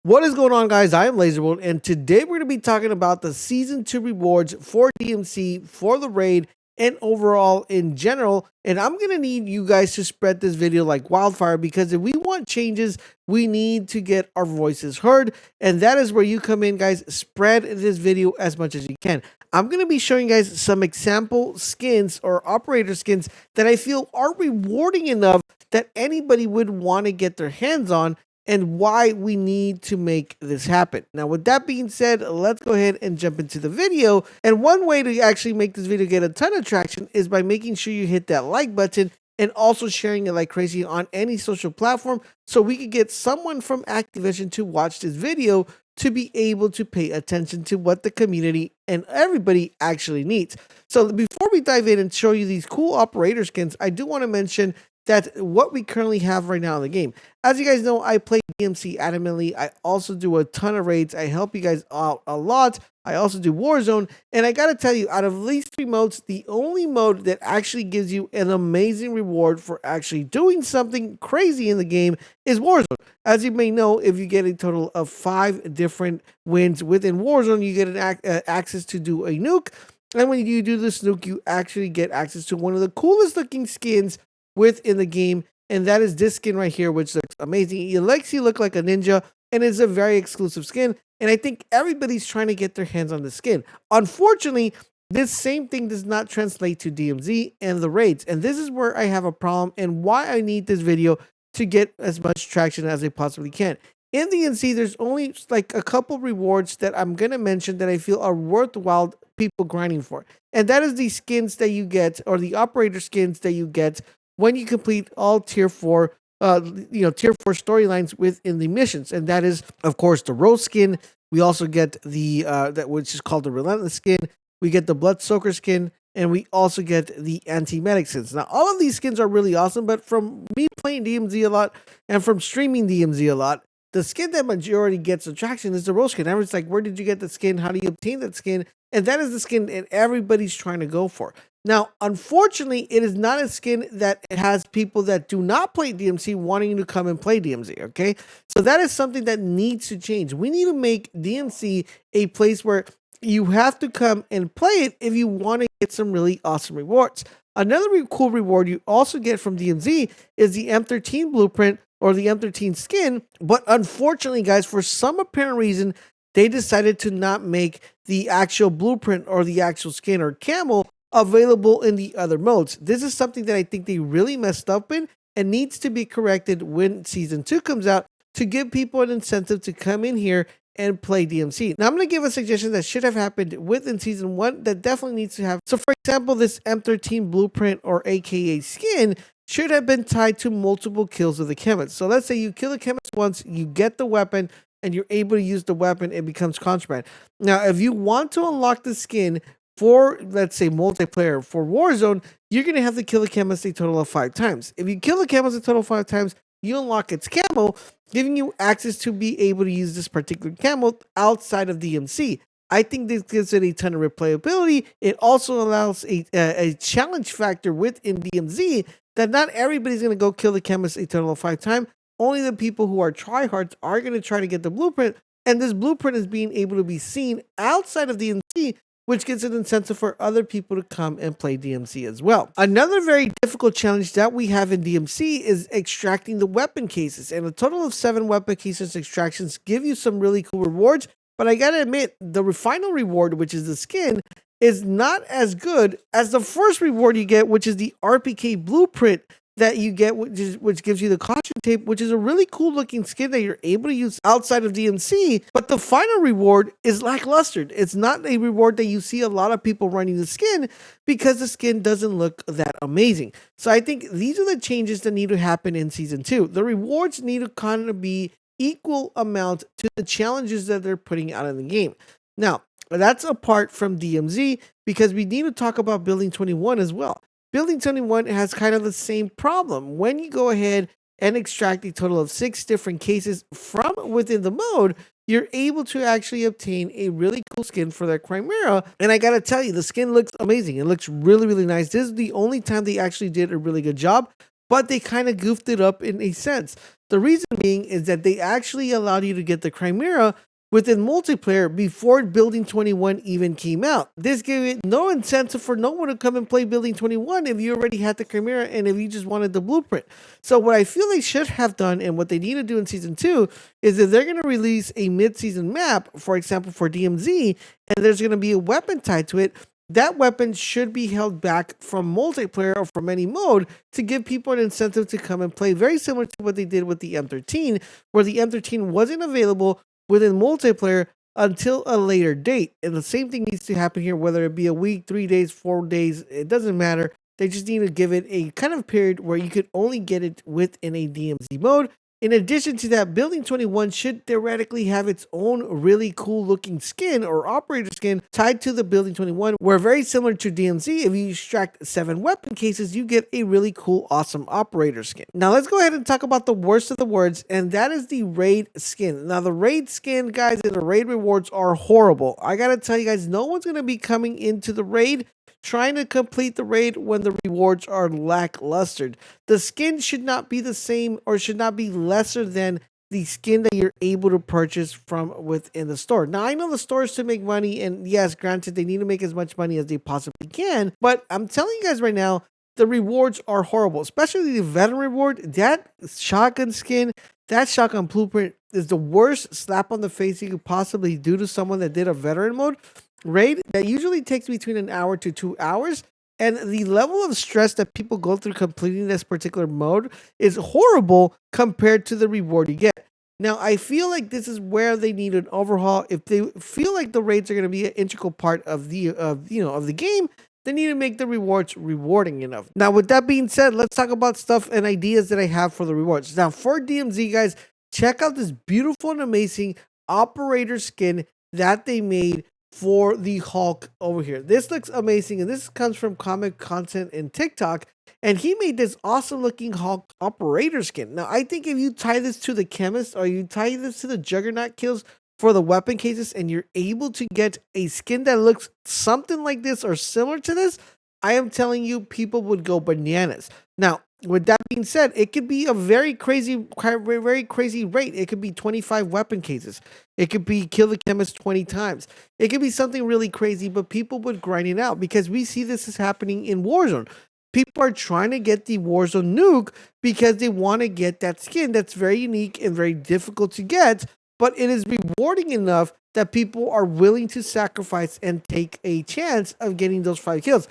What is going on, guys? I am LaserBolt, and today we're going to be talking about the Season 2 rewards for DMC, for the raid, and overall in general. And I'm going to need you guys to spread this video like wildfire, because if we want changes, we need to get our voices heard. And that is where you come in, guys. Spread this video as much as you can. I'm going to be showing you guys some example skins or operator skins that I feel are rewarding enough that anybody would want to get their hands on, and why we need to make this happen. Now, with that being said, let's go ahead and jump into the video. And one way to actually make this video get a ton of traction is by making sure you hit that like button and also sharing it like crazy on any social platform, so we could get someone from Activision to watch this video to be able to pay attention to what the community and everybody actually needs. So before we dive in and show you these cool operator skins, I do want to mention that what we currently have right now in the game. As you guys know, I play DMC adamantly. I also do a ton of raids. I help you guys out a lot. I also do Warzone. And I gotta tell you, out of these three modes, the only mode that actually gives you an amazing reward for actually doing something crazy in the game is Warzone. As you may know, if you get a total of 5 different wins within Warzone, you get an access to do a nuke. And when you do this nuke, you actually get access to one of the coolest looking skins within the game, and that is this skin right here, which looks amazing. It makes you look like a ninja, and it's a very exclusive skin, and I think everybody's trying to get their hands on the skin. Unfortunately, this same thing does not translate to DMZ and the raids, and this is where I have a problem and why I need this video to get as much traction as I possibly can. In DMC, there's only like a couple rewards that I'm going to mention that I feel are worthwhile people grinding for, and that is the skins that you get, or the operator skins that you get when you complete all tier 4 tier 4 storylines within the missions. And that is, of course, the Rose skin. We also get the that which is called the Relentless skin. We get the Blood Soaker skin, and we also get the Anti-Medic skins. Now, all of these skins are really awesome, but from me playing DMZ a lot and from streaming DMZ a lot, the skin that majority gets attraction is the Rose skin. Everyone's like, where did you get the skin? How do you obtain that skin? And that is the skin that everybody's trying to go for. Now, unfortunately, it is not a skin that it has people that do not play DMC wanting to come and play DMC, okay? So that is something that needs to change. We need to make DMC a place where you have to come and play it if you want to get some really awesome rewards. Another cool reward you also get from DMZ is the M13 blueprint, or the M13 skin, but unfortunately, guys, for some apparent reason, they decided to not make the actual blueprint or the actual skin or camo available in the other modes. This is something that I think they really messed up in and needs to be corrected when Season 2 comes out, to give people an incentive to come in here and play DMC. Now, I'm going to give a suggestion that should have happened within Season 1 that definitely needs to have. So, for example, this M13 blueprint, or AKA skin, should have been tied to multiple kills of the chemist. So let's say you kill a chemist once, you get the weapon, and you're able to use the weapon, it becomes contraband. Now, if you want to unlock the skin for, let's say, multiplayer for Warzone, you're going to have to kill a chemist a total of 5 times. If you kill a chemist a total of 5 times, you unlock its camo, giving you access to be able to use this particular camo outside of DMC. I think this gives it a ton of replayability. It also allows a challenge factor within DMZ, that not everybody's going to go kill the chemist a total of 5 times. Only the people who are tryhards are going to try to get the blueprint, and this blueprint is being able to be seen outside of DMC, which gives an incentive for other people to come and play DMC as well. Another very difficult challenge that we have in DMC is extracting the weapon cases, and a total of 7 weapon cases extractions give you some really cool rewards, but I gotta admit, the final reward, which is the skin, is not as good as the first reward you get, which is the RPK blueprint that you get, which gives you the caution tape, which is a really cool looking skin that you're able to use outside of DMC. But the final reward is lackluster. It's not a reward that you see a lot of people running the skin, because the skin doesn't look that amazing. So I think these are the changes that need to happen in Season 2. The rewards need to kind of be equal amount to the challenges that they're putting out in the game. Now, that's apart from DMZ, because we need to talk about Building 21 as well. Building 21 has kind of the same problem. When you go ahead and extract a total of 6 different cases from within the mode, you're able to actually obtain a really cool skin for that Chimera. And I gotta tell you, the skin looks amazing. It looks really, really nice. This is the only time they actually did a really good job. but they kind of goofed it up in a sense. The reason being is that they actually allowed you to get the Chimera within multiplayer before Building 21 even came out. This gave it no incentive for no one to come and play Building 21 if you already had the Chimera and if you just wanted the blueprint. So what I feel they should have done and what they need to do in Season 2 is that they're going to release a mid-season map, for example, for DMZ, and there's going to be a weapon tied to it. That weapon should be held back from multiplayer or from any mode to give people an incentive to come and play, very similar to what they did with the M13, where the M13 wasn't available within multiplayer until a later date. And the same thing needs to happen here, whether it be a week, 3 days, 4 days, it doesn't matter. They just need to give it a kind of period where you could only get it within a DMZ mode. In addition to that, Building 21 should theoretically have its own really cool looking skin or operator skin tied to the Building 21, where very similar to DMZ, if you extract 7 weapon cases, you get a really cool, awesome operator skin. Now let's go ahead and talk about the worst of the words, and that is the raid skin. Now the raid skin, guys, and the raid rewards are horrible. I gotta tell you guys, no one's gonna be coming into the raid trying to complete the raid when the rewards are lackluster. The skin should not be the same or should not be lesser than the skin that you're able to purchase from within the store. Now, I know the stores to make money, and yes, granted, they need to make as much money as they possibly can, but I'm telling you guys right now, the rewards are horrible, especially the veteran reward. That shotgun skin, that shotgun blueprint is the worst slap on the face you could possibly do to someone that did a veteran mode raid that usually takes between an hour to 2 hours. And the level of stress that people go through completing this particular mode is horrible compared to the reward you get. Now, I feel like this is where they need an overhaul. If they feel like the raids are going to be an integral part of the of the game, they need to make the rewards rewarding enough. Now, with that being said, let's talk about stuff and ideas that I have for the rewards. Now, for DMZ, guys, check out this beautiful and amazing operator skin that they made for the Hulk over here. This looks amazing, and this comes from comic content in TikTok, and he made this awesome looking Hulk operator skin. Now, I think if you tie this to the chemist or you tie this to the Juggernaut kills for the weapon cases and you're able to get a skin that looks something like this or similar to this, I am telling you, people would go bananas. Now, with that being said, it could be a very crazy rate. It could be 25 weapon cases. It could be kill the chemist 20 times. It could be something really crazy, but people would grind it out because we see this is happening in Warzone. People are trying to get the Warzone nuke because they want to get that skin that's very unique and very difficult to get, but it is rewarding enough that people are willing to sacrifice and take a chance of getting those 5 kills.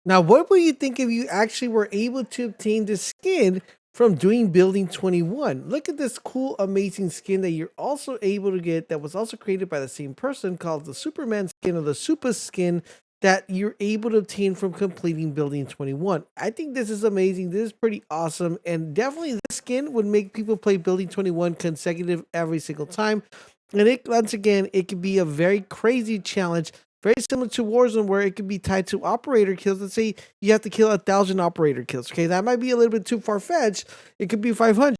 Now, what would you think if you actually were able to obtain this skin from doing Building 21? Look at this cool, amazing skin that you're also able to get that was also created by the same person, called the Superman skin or the Super skin, that you're able to obtain from completing Building 21. I think this is amazing. This is pretty awesome, and definitely this skin would make people play Building 21 consecutive every single time. And once again, it could be a very crazy challenge, very similar to Warzone, where it could be tied to operator kills. Let's say you have to kill 1,000 operator kills. Okay, that might be a little bit too far-fetched. It could be 500,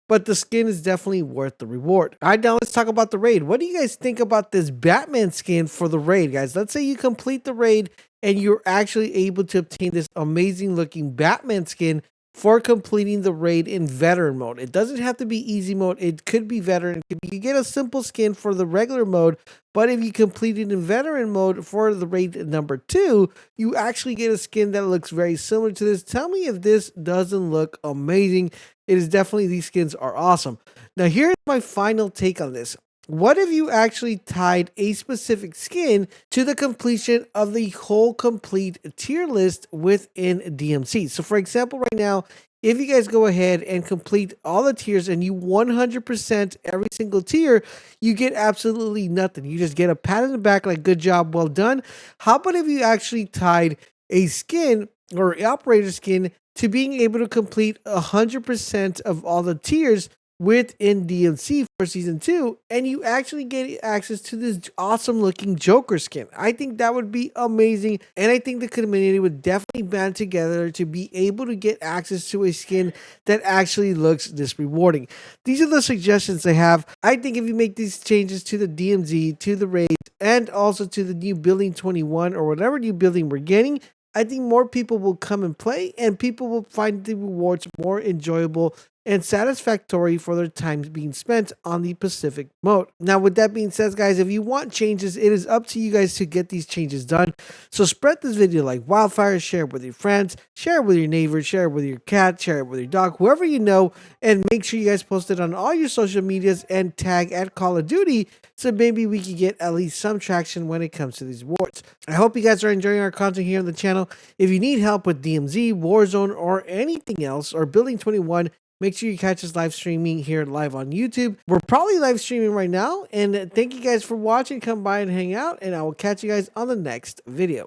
but the skin is definitely worth the reward. All right, now let's talk about the raid. What do you guys think about this Batman skin for the raid, guys? Let's say you complete the raid and you're actually able to obtain this amazing-looking Batman skin for completing the raid in veteran mode. It doesn't have to be easy mode. It could be veteran. You can get a simple skin for the regular mode, but if you complete it in veteran mode for the raid number 2, you actually get a skin that looks very similar to this. Tell me if this doesn't look amazing. It is definitely, these skins are awesome. Now, here's my final take on this. What if you actually tied a specific skin to the completion of the whole complete tier list within DMC? So for example, right now, if you guys go ahead and complete all the tiers and you 100% every single tier, you get absolutely nothing. You just get a pat on the back like, good job, well done. How about if you actually tied a skin or operator skin to being able to complete 100% of all the tiers within DMC for Season 2, and you actually get access to this awesome looking Joker skin? I think that would be amazing, and I think the community would definitely band together to be able to get access to a skin that actually looks this rewarding. These are the suggestions I have. I think if you make these changes to the DMZ, to the raid, and also to the new Building 21 or whatever new building we're getting, I think more people will come and play, and people will find the rewards more enjoyable and satisfactory for their time being spent on the Pacific mode. Now, with that being said, guys, if you want changes, it is up to you guys to get these changes done. So spread this video like wildfire, share it with your friends, share it with your neighbors, share it with your cat, share it with your dog, whoever you know, and make sure you guys post it on all your social medias and tag at Call of Duty so maybe we can get at least some traction when it comes to these awards. I hope you guys are enjoying our content here on the channel. If you need help with DMZ, Warzone, or anything else, or Building 21, make sure you catch us live streaming here live on YouTube. We're probably live streaming right now. And thank you guys for watching. Come by and hang out. And I will catch you guys on the next video.